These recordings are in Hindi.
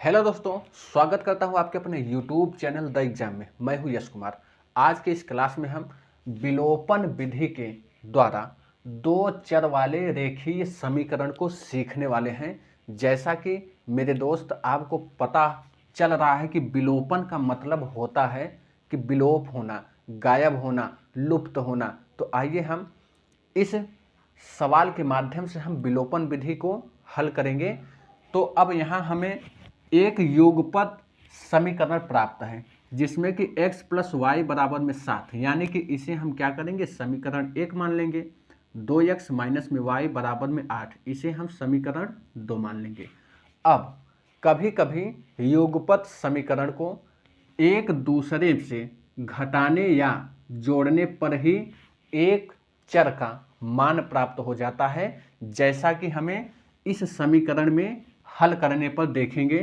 हेलो दोस्तों, स्वागत करता हूं आपके अपने YouTube चैनल द एग्जाम में। मैं हूं यश कुमार। आज के इस क्लास में हम विलोपन विधि के द्वारा दो चर वाले रेखीय समीकरण को सीखने वाले हैं। जैसा कि मेरे दोस्त आपको पता चल रहा है कि विलोपन का मतलब होता है कि विलोप होना, गायब होना, लुप्त होना। तो आइए हम इस सवाल के माध्यम से हम विलोपन विधि को हल करेंगे। तो अब यहाँ हमें एक युगपत समीकरण प्राप्त है जिसमें कि x प्लस वाई बराबर में 7, यानी कि इसे हम क्या करेंगे, समीकरण 1 मान लेंगे। 2x माइनस में y बराबर में 8, इसे हम समीकरण 2 मान लेंगे। अब कभी कभी युगपत समीकरण को एक दूसरे से घटाने या जोड़ने पर ही एक चर का मान प्राप्त हो जाता है, जैसा कि हमें इस समीकरण में हल करने पर देखेंगे।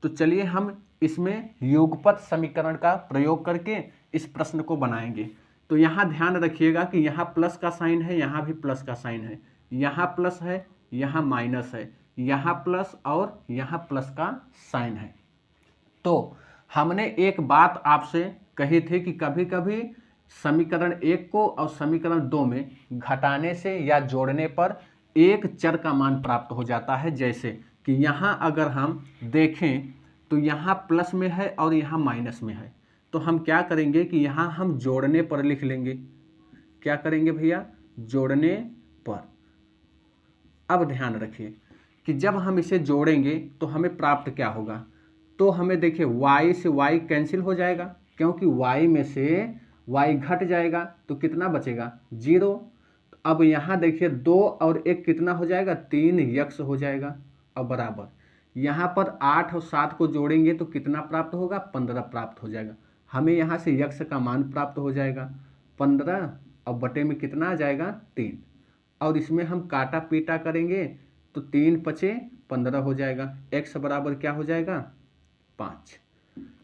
तो चलिए हम इसमें युगपत समीकरण का प्रयोग करके इस प्रश्न को बनाएंगे। तो यहाँ ध्यान रखिएगा कि यहाँ प्लस का साइन है, यहाँ भी प्लस का साइन है, यहाँ प्लस है, यहाँ माइनस है, यहाँ प्लस और यहाँ प्लस का साइन है। तो हमने एक बात आपसे कही थी कि कभी कभी समीकरण 1 को और समीकरण 2 में घटाने से या जोड़ने पर एक चर का मान प्राप्त हो जाता है। जैसे कि यहाँ अगर हम देखें तो यहाँ प्लस में है और यहाँ माइनस में है, तो हम क्या करेंगे कि यहाँ हम जोड़ने पर लिख लेंगे। क्या करेंगे भैया? जोड़ने पर। अब ध्यान रखिए कि जब हम इसे जोड़ेंगे तो हमें प्राप्त क्या होगा। तो हमें देखिए y से y कैंसिल हो जाएगा, क्योंकि y में से y घट जाएगा तो कितना बचेगा? 0। अब यहाँ देखिए 2 और 1 कितना हो जाएगा? 3 यक्स हो जाएगा। अब बराबर यहाँ पर 8 और 7 को जोड़ेंगे तो कितना प्राप्त होगा? 15 प्राप्त हो जाएगा। हमें यहाँ से यक्स का मान प्राप्त हो जाएगा 15, और बटे में कितना आ जाएगा? 3। और इसमें हम काटा पीटा करेंगे तो 3 पचे 15 हो जाएगा। x बराबर क्या हो जाएगा? 5।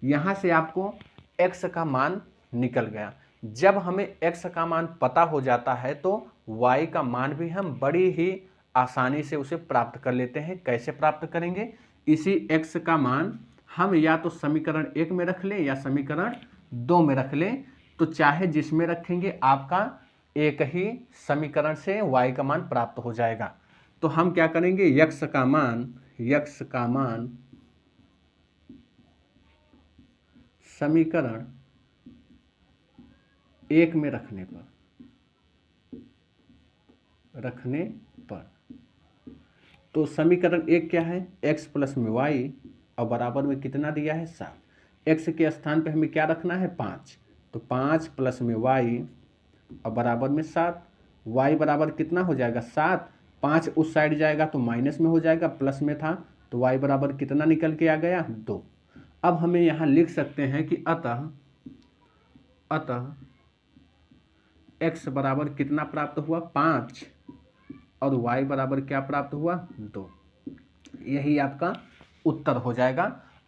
यहाँ से आपको x का मान निकल गया। जब हमें x का मान पता हो जाता है तो y का मान भी हम बड़ी ही आसानी से उसे प्राप्त कर लेते हैं। कैसे प्राप्त करेंगे? इसी x का मान हम या तो समीकरण 1 में रख लें या समीकरण 2 में रख लें। तो चाहे जिसमें रखेंगे आपका एक ही समीकरण से y का मान प्राप्त हो जाएगा। तो हम क्या करेंगे? x का मान समीकरण 1 में रखने पर तो समीकरण 1 क्या है? x प्लस में y और बराबर में कितना दिया है? 7। x के स्थान पे हमें क्या रखना है? 5। तो 5 प्लस में y और बराबर में 7। y बराबर कितना हो जाएगा? 7। 5 उस साइड जाएगा तो माइनस में हो जाएगा, प्लस में था तो y बराबर कितना निकल के आ गया? 2। अब हमें यहाँ लिख सकते हैं कि अतः x बराबर कितना प्राप्त हुआ? 5, और y बराबर क्या प्राप्त हुआ? 2। यही आपका उत्तर हो जाएगा।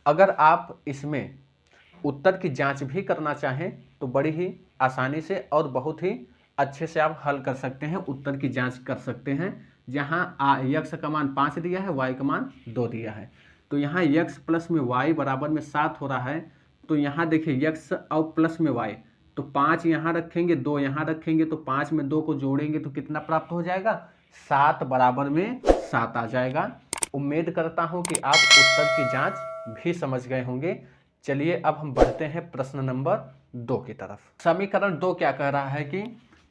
अगर आप इसमें उत्तर की जांच भी करना चाहें तो बड़ी ही आसानी से और बहुत ही अच्छे से आप हल कर सकते हैं, उत्तर की जांच कर सकते हैं। जहां x का मान 5 दिया है, y का मान 2 दिया है। तो यहाँ x प्लस में y बराबर में 7 हो रहा है। तो यहाँ देखिए x और प्लस में y, तो 5 यहाँ रखेंगे, 2 यहाँ रखेंगे, तो 5 में 2 को जोड़ेंगे तो कितना प्राप्त हो जाएगा? 7 बराबर में 7 आ जाएगा। उम्मीद करता हूँ कि आप उत्तर की जांच भी समझ गए होंगे। चलिए अब हम बढ़ते हैं प्रश्न नंबर 2 की तरफ। समीकरण 2 क्या कह रहा है कि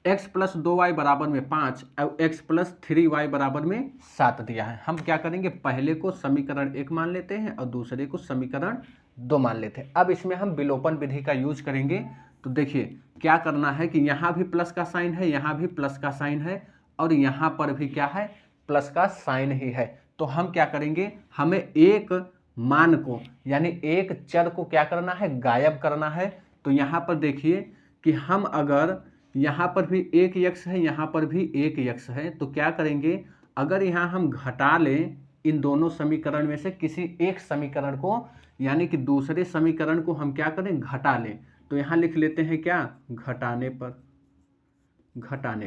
x प्लस 2y बराबर में 5 और x प्लस 3y बराबर में 7 दिया है। हम क्या करेंगे? पहले को समीकरण 1 मान लेते हैं और दूसरे को समीकरण 2 मान लेते हैं। अब इसमें हम विलोपन विधि का यूज करेंगे। तो देखिए क्या करना है कि यहाँ भी प्लस का साइन है, यहाँ भी प्लस का साइन है, और यहाँ पर भी क्या है? प्लस का साइन ही है। तो हम क्या करेंगे? हमें एक मान को यानी एक चर को क्या करना है? गायब करना है। तो यहाँ पर देखिए कि हम अगर यहाँ पर भी एक यक्स है, यहाँ पर भी एक यक्स है, तो क्या करेंगे? अगर यहाँ हम घटा लें इन दोनों समीकरण में से किसी एक समीकरण को, यानी कि दूसरे समीकरण को हम क्या करें? घटा लें। तो यहाँ लिख लेते हैं क्या? घटाने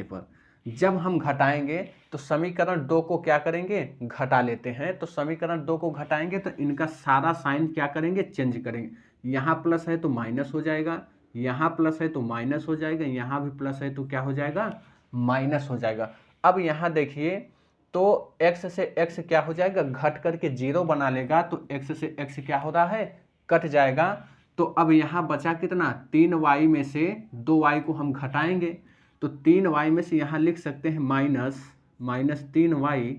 पर। जब हम घटाएंगे तो समीकरण 2 को क्या करेंगे, घटा लेते हैं। तो समीकरण 2 को घटाएंगे तो इनका सारा साइन क्या करेंगे, चेंज करेंगे। यहाँ प्लस है तो माइनस हो जाएगा, यहाँ प्लस है तो माइनस हो जाएगा, यहाँ भी प्लस है तो क्या हो जाएगा, माइनस हो जाएगा। अब यहाँ देखिए तो x से x क्या हो जाएगा, घट करके 0 बना लेगा, तो x से x क्या हो रहा है, कट जाएगा। तो अब यहाँ बचा कितना, 3y में से 2y को हम घटाएंगे, तो 3y में से यहाँ लिख सकते हैं माइनस 3y,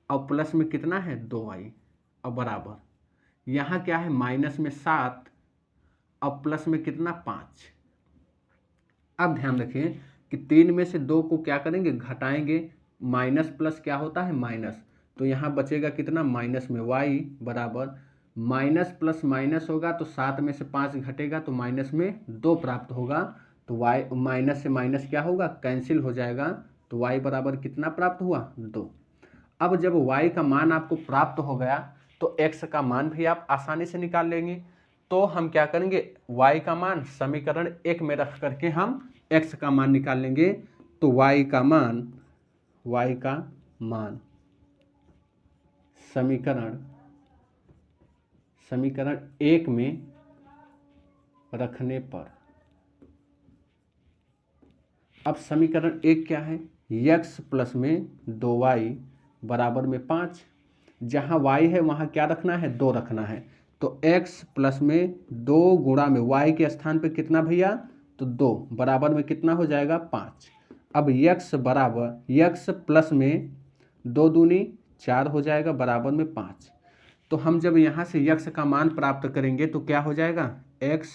और प्लस में कितना है 2y, और बराबर यहाँ क्या है माइनस में 7 और प्लस में कितना 5। अब ध्यान रखिए कि 3 में से 2 को क्या करेंगे, घटाएंगे, माइनस प्लस क्या होता है माइनस, तो यहाँ बचेगा कितना माइनस में y बराबर माइनस प्लस माइनस होगा तो 7 में से 5 घटेगा तो माइनस में 2 प्राप्त होगा। तो y माइनस से माइनस क्या होगा, कैंसिल हो जाएगा, तो y बराबर कितना प्राप्त हुआ 2। अब जब y का मान आपको प्राप्त हो गया तो x का मान भी आप आसानी से निकाल लेंगे। तो हम क्या करेंगे, y का मान समीकरण 1 में रख करके हम x का मान निकाल लेंगे। तो y का मान समीकरण 1 में रखने पर, अब समीकरण 1 क्या है, x प्लस में 2y बराबर में 5, जहाँ y है वहाँ क्या रखना है, 2 रखना है। तो x प्लस में 2 गुणा में y के स्थान पे कितना भैया, तो 2 बराबर में कितना हो जाएगा 5। अब x प्लस में 2 दूनी 4 हो जाएगा बराबर में 5। तो हम जब यहाँ से x का मान प्राप्त करेंगे तो क्या हो जाएगा, x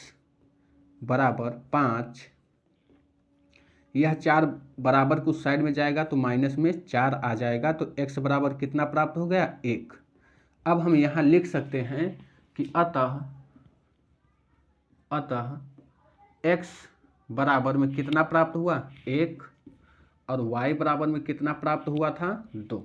बराबर 5, यह 4 बराबर कुछ साइड में जाएगा तो माइनस में 4 आ जाएगा, तो x बराबर कितना प्राप्त हो गया 1। अब हम यहाँ लिख सकते हैं कि अतः x बराबर में कितना प्राप्त हुआ 1 और y बराबर में कितना प्राप्त हुआ था 2।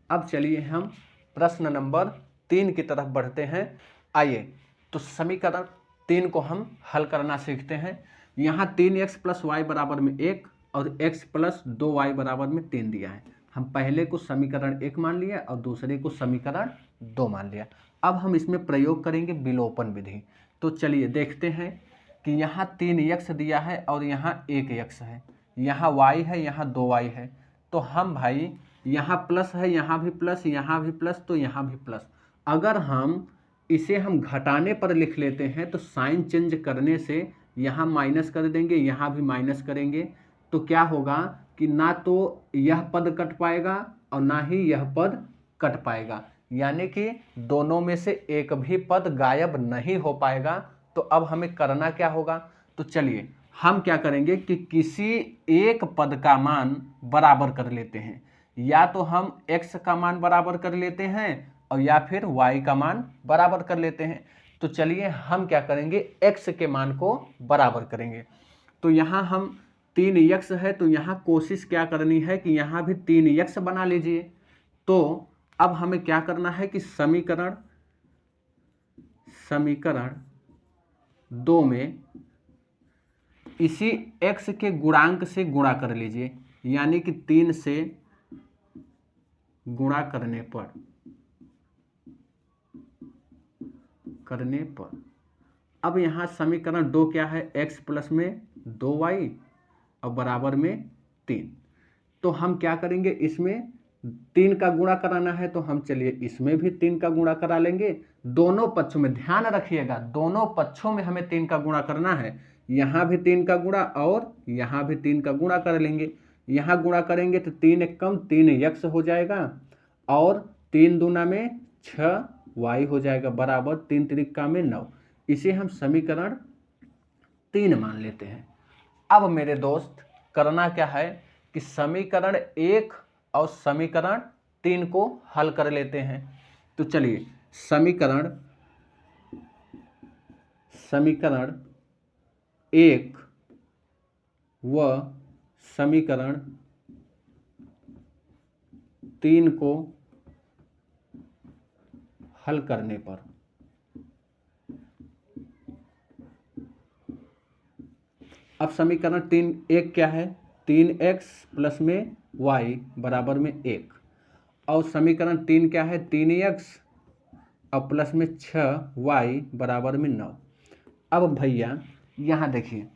अब चलिए हम प्रश्न नंबर 3 की तरफ बढ़ते हैं। आइए तो समीकरण 3 को हम हल करना सीखते हैं। यहाँ 3x प्लस वाई बराबर में 1 और x प्लस 2y बराबर में 3 दिया है। हम पहले को समीकरण 1 मान लिया और दूसरे को समीकरण 2 मान लिया। अब हम इसमें प्रयोग करेंगे विलोपन विधि। तो चलिए देखते हैं कि यहाँ 3x दिया है और यहाँ 1x है, यहाँ y है, यहाँ 2y है। तो हम भाई यहाँ प्लस है, यहाँ भी प्लस, यहाँ भी प्लस, तो यहाँ भी प्लस। अगर हम इसे हम घटाने पर लिख लेते हैं तो साइन चेंज करने से यहाँ माइनस कर देंगे, यहाँ भी माइनस करेंगे, तो क्या होगा कि ना तो यह पद कट पाएगा और ना ही यह पद कट पाएगा, यानी कि दोनों में से एक भी पद गायब नहीं हो पाएगा। तो अब हमें करना क्या होगा, तो चलिए हम क्या करेंगे कि किसी एक पद का मान बराबर कर लेते हैं, या तो हम x का मान बराबर कर लेते हैं और या फिर y का मान बराबर कर लेते हैं। तो चलिए हम क्या करेंगे, x के मान को बराबर करेंगे। तो यहाँ हम 3x है तो यहाँ कोशिश क्या करनी है कि यहाँ भी 3x बना लीजिए। तो अब हमें क्या करना है कि समीकरण 2 में इसी x के गुणांक से गुणा कर लीजिए, यानी कि 3 से गुणा करने पर अब यहाँ समीकरण 2 क्या है, x प्लस में 2y और बराबर में 3। तो हम क्या करेंगे, इसमें 3 का गुणा कराना है तो हम चलिए इसमें भी 3 का गुणा करा लेंगे। दोनों पक्षों में ध्यान रखिएगा, दोनों पक्षों में हमें 3 का गुणा करना है। यहाँ भी 3 का गुणा और यहाँ भी 3 का गुणा कर लेंगे। यहाँ गुणा करेंगे तो 3 एक कम 3x हो जाएगा और 3 दूना में 6y हो जाएगा बराबर 3 त्रिका में 9। इसे हम समीकरण 3 मान लेते हैं। अब मेरे दोस्त करना क्या है कि समीकरण 1 और समीकरण 3 को हल कर लेते हैं। तो चलिए समीकरण 1 व समीकरण 3 को हल करने पर अब समीकरण 1 क्या है, 3x प्लस में y बराबर में 1। और समीकरण 3 क्या है, 3x और प्लस में 6y बराबर में 9। अब भैया यहाँ देखिए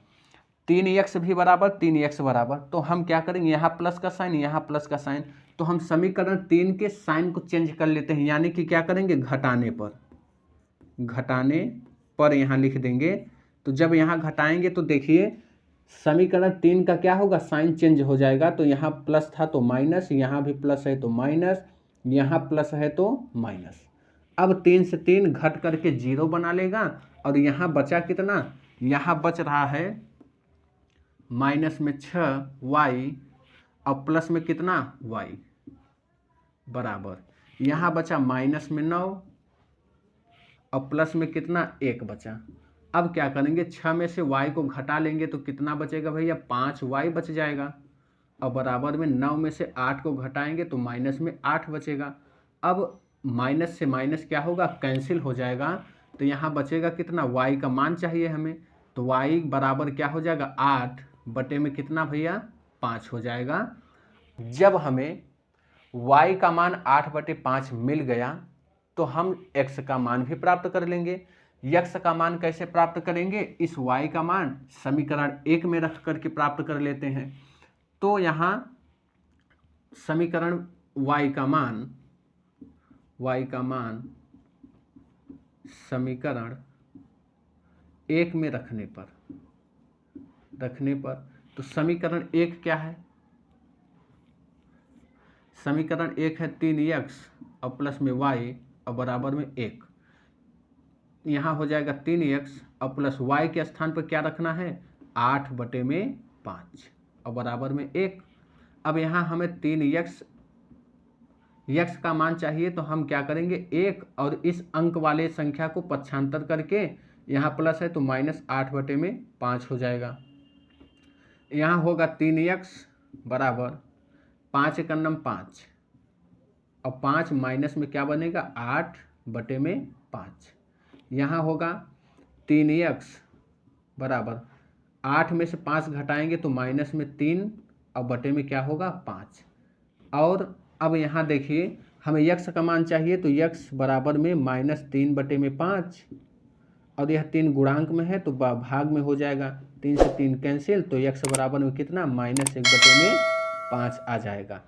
3x भी बराबर 3x बराबर, तो हम क्या करेंगे, यहाँ प्लस का साइन यहाँ प्लस का साइन, तो हम समीकरण 3 के साइन को चेंज कर लेते हैं, यानी कि क्या करेंगे, घटाने पर यहाँ लिख देंगे। तो जब यहाँ घटाएंगे तो देखिए समीकरण 3 का क्या होगा, साइन चेंज हो जाएगा। तो यहाँ प्लस था तो माइनस, यहाँ भी प्लस है तो माइनस, यहाँ प्लस है तो माइनस। अब 3 से 3 घट करके 0 बना लेगा, और यहाँ बचा कितना, यहाँ बच रहा है माइनस में 6y और प्लस में कितना y बराबर, यहाँ बचा माइनस में 9 और प्लस में कितना 1 बचा। अब क्या करेंगे, 6 में से y को घटा लेंगे तो कितना बचेगा भैया, 5y बच जाएगा। और बराबर में 9 में से 8 को घटाएंगे तो माइनस में 8 बचेगा। अब माइनस से माइनस क्या होगा, कैंसिल हो जाएगा। तो यहाँ बचेगा कितना, y का मान चाहिए हमें, तो y बराबर क्या हो जाएगा, 8 बटे में कितना भैया, 5 हो जाएगा। जब हमें y का मान 8 बटे 5 मिल गया तो हम x का मान भी प्राप्त कर लेंगे। x का मान कैसे प्राप्त करेंगे, इस y का मान समीकरण 1 में रख करके प्राप्त कर लेते हैं। तो यहाँ समीकरण y का मान समीकरण 1 में रखने पर तो समीकरण 1 क्या है, समीकरण 1 है 3x और प्लस में y और बराबर में 1। यहाँ हो जाएगा 3x और प्लस y के स्थान पर क्या रखना है, 8 बटे में 5 और बराबर में 1। अब यहाँ हमें 3x का मान चाहिए, तो हम क्या करेंगे, 1 और इस अंक वाले संख्या को पक्षांतर करके यहाँ प्लस है तो माइनस 8 बटे में 5 हो जाएगा। यहाँ होगा 3x बराबर 5 का नम 5 और 5 माइनस में क्या बनेगा, 8 बटे में 5। यहाँ होगा 3x बराबर 8 में से 5 घटाएंगे तो माइनस में 3 और बटे में क्या होगा, 5। और अब यहाँ देखिए हमें x का मान चाहिए, तो x बराबर में -3 बटे में 5, और यह 3 गुणांक में है तो भाग में हो जाएगा, 3 से 3 कैंसिल, तो x बराबर में कितना, -1 बटे में 5 आ जाएगा।